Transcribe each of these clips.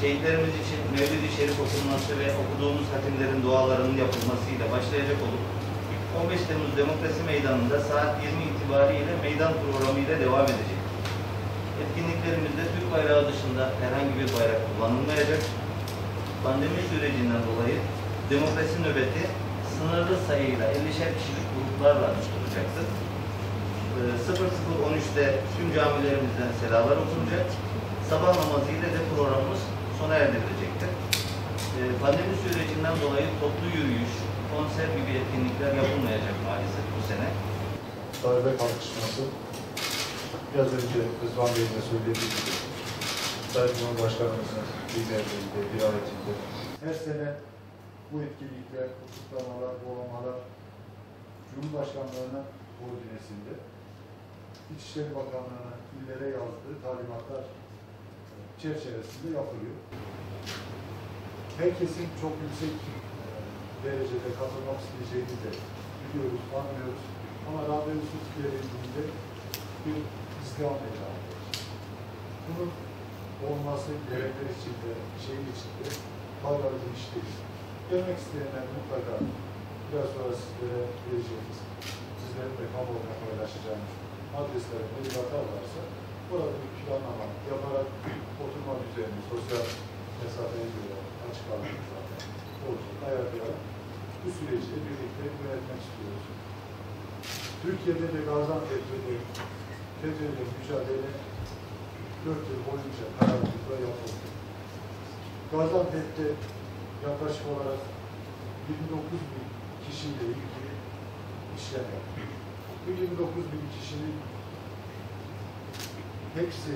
şehitlerimiz için Mevlid-i Şerif okunması ve okuduğumuz hatimlerin dualarının yapılmasıyla başlayacak olup 15 Temmuz Demokrasi Meydanı'nda saat 20 itibariyle meydan programı ile devam edecek. Etkinliklerimizde Türk bayrağı dışında herhangi bir bayrak kullanılmayacak. Pandemi sürecinden dolayı demokrasi nöbeti sınırlı sayıyla 50'şer kişilik gruplarla tutulacaktır. 00.13'te tüm camilerimizden selalar okunacak. Sabah namazı ile de programımız sona erdirilecektir. Pandemi sürecinden dolayı toplu yürüyüş, konser gibi etkinlikler yapılmayacak maalesef bu sene. Darbe kalkışması, biraz önce Rızvan Bey'in de söylediği gibi, Sayın Cumhurbaşkanımızın liderliğinde, dirayetinde her sene bu etkinlikler, kutlamalar, boğulmalar Cumhurbaşkanlığı'nın koordinesinde İçişleri Bakanlığı'nın illere yazdığı talimatlar çerçevesinde yapılıyor. Herkesin çok yüksek derecede katılmak isteyeceğini de biliyoruz, anlıyoruz. Ama randevusu verildiğinde bir izdiham meydana gelir. Bunun olması gerekler içinde, şehir içinde faydalı bir iş değil. Gelmek isteyenler mutlaka biraz sonra sizlere vereceğimiz, sizlerin de kamuoyuna paylaşacağımız adreslere mail atarlarsa burada bir planlama yaparak oturma düzenini, sosyal mesafeye göre açık alanı zaten olacak, ayarlayarak bu süreci birlikte yönetmek istiyoruz. Türkiye'de de Gaziantep'te de FETÖ'yle mücadele 4 yıl boyunca kararlılıkla yapıldı. Gaziantep'te yaklaşık olarak 29.000 kişiyle ilgili işlem yaptı. Bu 29.000 kişinin hepsi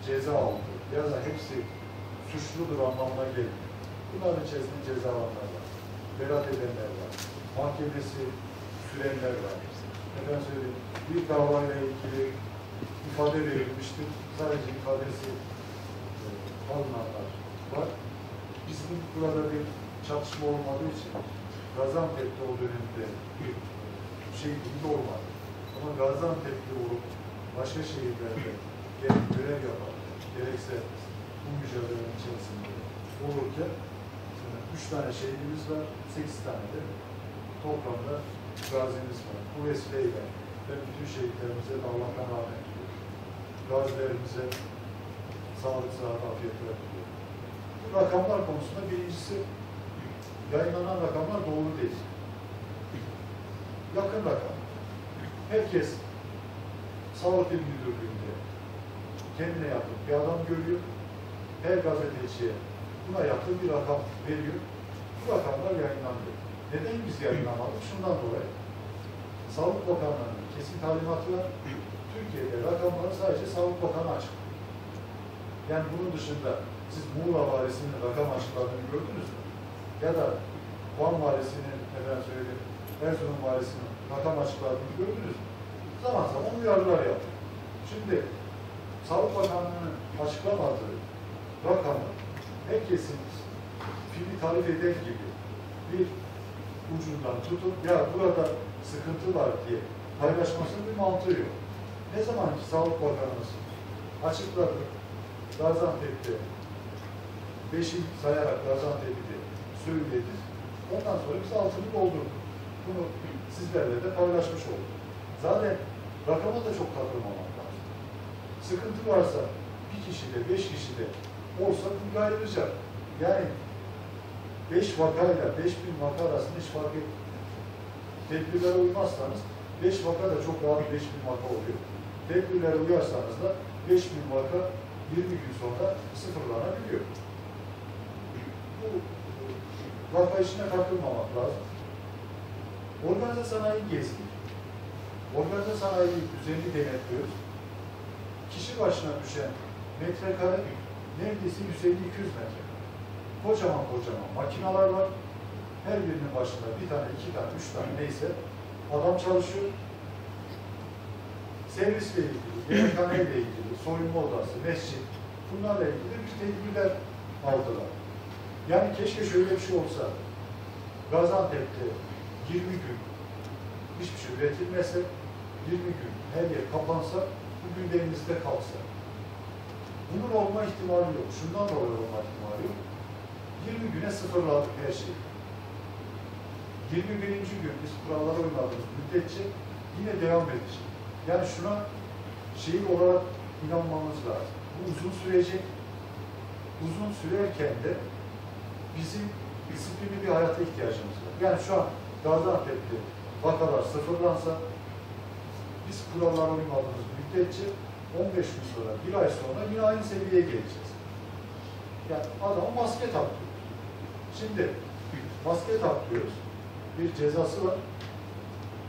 ceza aldı ya da hepsi suçludur anlamına gelmiyor. Bunların içerisinde cezalanlar var, beraat edenler var, mahkemesi sürenler var. Efendim söyleyeyim, bir davayla ilgili ifade verilmiştir, sadece ifadesi alınanlar var. Bizim burada bir çatışma olmadığı için Gaziantep'te o dönemde bir şey gibi olmadı. Ama Gaziantep'te olup başka şehirlerde gerek görev yapan, gerekse bu mücadelenin içerisinde olurken 3 tane şehidimiz var, 8 tane de toplamda gazimiz var. Bu vesileyle ben bütün şehitlerimize de Allah'tan rahmet diliyorum. Gazilerimize sağlık, sıhhat, afiyetler diliyorum. Bu rakamlar konusunda birincisi yayınlanan rakamlar doğru değil. Yakın rakam. Herkes Sağlık İl Müdürlüğü'nde kendine yakın bir adam görüyor. Her gazeteciye buna yakın bir rakam veriyor. Bu rakamlar yayınlanıyor. Neden biz yayınlamadık? Şundan dolayı. Sağlık Bakanlığı'nın kesin talimatı var. Türkiye'de rakamları sadece Sağlık Bakanı açıklıyor. Yani bunun dışında siz Muğla Valisi'nin rakam açıkladığını gördünüz mü? Ya da Van Valisi'nin, efendim söyleyeyim, Erzurum Valisi'nin rakam açıkladığını gördünüz mü? Zaman zaman uyarılar yapıyor. Şimdi Sağlık Bakanlığı'nın açıklamadığı rakamı herkesin fili tarif eder gibi bir ucundan tutup ya burada sıkıntı var diye paylaşmasının bir mantığı yok. Ne zaman ki Sağlık Bakanımız açıkladı, Gaziantep'te 5'i sayarak Gaziantep'i de söyledi. Ondan sonra biz altını doldurduk. Bunu sizlerle de paylaşmış olduk. Zaten rakama da çok takılmamak lazım. Sıkıntı varsa bir kişide, 5 kişide olsa bu ayrılacak. Yani 5 vakayla 5.000 vaka arasında hiç fark etmiyor. Tedbirlere uymazsanız 5 vaka da çok rahat 5.000 vaka oluyor. Tedbirlere uyarsanız da 5.000 vaka 20 gün sonra sıfırlanabiliyor. Bu vaka işine takılmamak lazım. Organize sanayi gezdik. Organize sanayiyi düzenli denetliyoruz. Kişi başına düşen metrekare neredeyse 150-200 metrekare. Kocaman kocaman makineler var. Her birinin başında bir tane, 2 tane, 3 tane neyse adam çalışıyor. Servisle ilgili, yemekhaneyle ilgili, soyunma odası, mescit, bunlarla ilgili bir tedbirler aldılar. Yani keşke şöyle bir şey olsa. Gaziantep'te 20 gün hiçbir şey üretilmese, 20 gün her yer kapansa, bugün denizde kalsa. Bunun olma ihtimali yok. Şundan dolayı olma ihtimali yok. Yine sıfırladık her şeyi. 21. gün biz kurallara uymadığımız müddetçe yine devam edecek. Yani şuna şeyi olarak inanmamız lazım. Bu uzun sürecek. Uzun sürerken de bizim disiplinli bir hayata ihtiyacımız var. Yani şu an Gaziantep'te vakalar sıfırlansa biz kurallara uymadığımız müddetçe 15 gün sonra, bir ay sonra yine aynı seviyeye geleceğiz. Yani adama maske taktırıyoruz. Şimdi maske taktırıyoruz. Bir cezası var.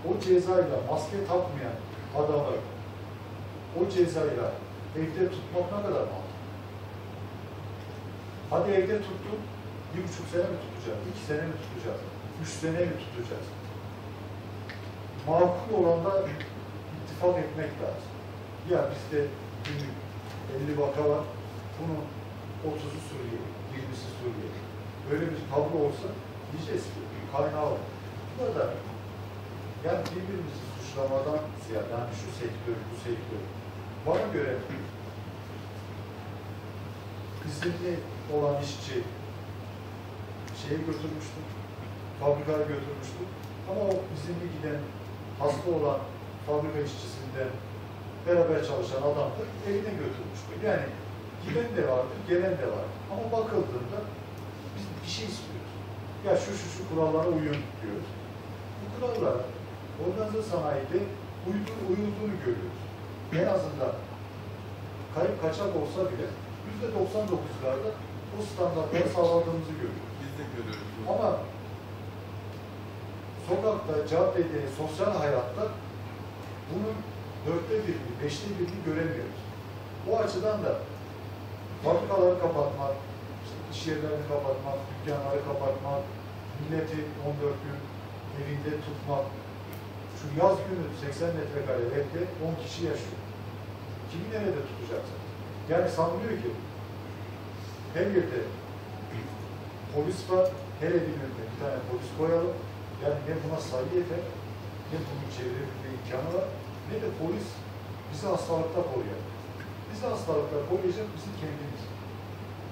O cezayla maske takmayan adamı o cezayla evde tutmak ne kadar mantıklı? Hadi evde tuttun, 1,5 sene mi tutacağız, 2 sene mi tutacağız, 3 sene mi tutacağız? Makul olanda ittifak etmek lazım. Ya bizde günlük 50 vaka var, bunun 30'u Suriyeli, 20'si Suriyeli. Böyle bir tablo olsa diyeceğiz ki kaynağı var. Burada yani birbirimizi suçlamadan ziyade yani şu sektör, bu sektör. Bana göre izinli olan işçi şeye götürmüştüm, fabrikaya götürmüştüm. Ama o izinli giden, hasta olan fabrika işçisinden beraber çalışan adam da evine götürmüştü. Yani giden de vardır, gelen de var. Ama bakıldığında biz bir şey istiyoruz. Ya şu kurallara uyun diyoruz. Bu kurallara organize sanayide uyulduğunu görüyoruz. En azından kayıp kaçak olsa bile %99'larda o standartları sağladığımızı görüyoruz. Biz de görüyoruz. Ama sokakta, caddede, sosyal hayatta bunun 4'te 1'ini, 5'te 1'ini göremiyoruz. Bu açıdan da fabrikaları kapatmak, işte iş yerlerini kapatmak, dükkanları kapatmak, milleti 14 gün evinde tutmak, şu yaz günü 80 metrekare evde 10 kişi yaşıyor. Kimi nerede tutacaksın? Yani sanılıyor ki her yerde polis var, her evin önünde bir tane polis koyalım. Yani ne buna sayı yeter, ne bunun çevrebilme imkanı var, ne de polis bizi hastalıkta koruyacak. Bizi hastalıkta koruyacak bizim kendimiz.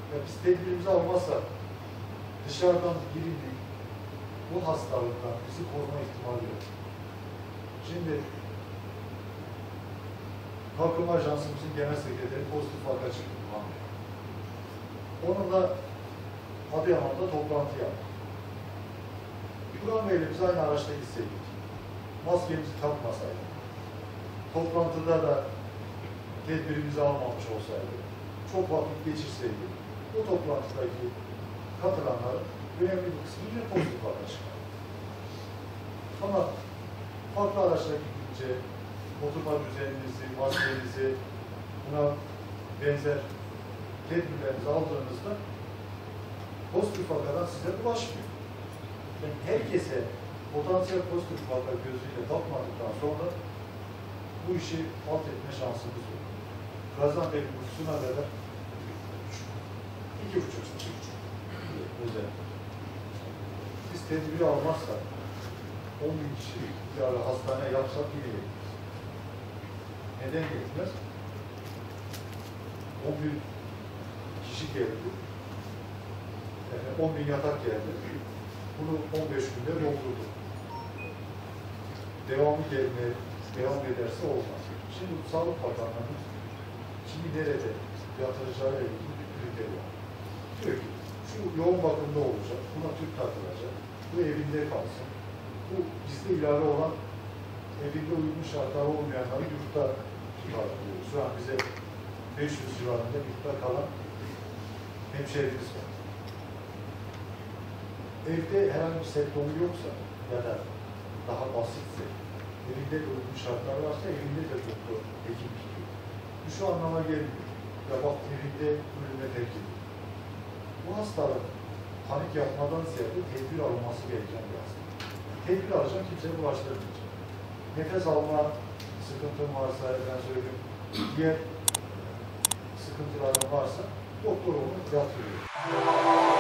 Ya biz tedbirimizi almazsak dışarıdan birinin bu hastalıktan bizi koruma ihtimali yok. Şimdi Kalkınma Ajansımızın Genel Sekreteri pozitif vaka çıktı. Onunla Adıyaman'da toplantı yaptık. Buran Bey'le biz aynı araçta gitseydik. Maskemizi takmasaydık. Toplantıda da tedbirimizi almamış olsaydık. Çok vakit geçirseydik. O toplantıdaki katılanların önemli bir kısmı yine pozitif vaka çıktı. Ama farklı araçla gidince oturma düzeninizi, maskenizi, buna benzer tedbirlerinizi aldığınızda pozitif vakadan size bulaşmıyor. Yani herkese potansiyel pozitif vaka gözüyle bakmadıktan sonra bu işi alt etme şansımız yok. Gaziantep nüfusuna kadar 2,5 özel. Biz tedbiri almazsak 10.000 kişi bir ara hastane yapsak yine yetmez. Neden yetmez? 11 kişi geldi. Yani 10.000 yatak geldi. Bunu 15 günde doldurdu. Devamı gelmeye devam ederse olmaz. Şimdi Sağlık Bakanlığı'nın kimi nerede yatıracağıyla ilgili bir kriteri var. Diyor ki şu yoğun bakımda olacak, buna tüp takılacak, bu evinde kalsın. Bu bizde ilave olan evinde uygun şartlar olmayanları yurtta tutar. Şu an bize 500 civarında yurtta kalan hemşehrimiz var. Evde herhangi bir semptomu yoksa ya da daha basitse, evinde de uygun şartlar varsa evinde de doktor, hekim tutuyor. Bu şu anlama gelmiyor. Ya bak evinde ölüme terk ediyor. Bu hastalık panik yapmadan ziyade tedbir alınması gereken bir hastalık. Tedbir alacak, kimseye bulaştırmayacak. Nefes alma sıkıntın varsa, ben söyleyeyim, diğer sıkıntıların varsa doktor onu yatırıyor.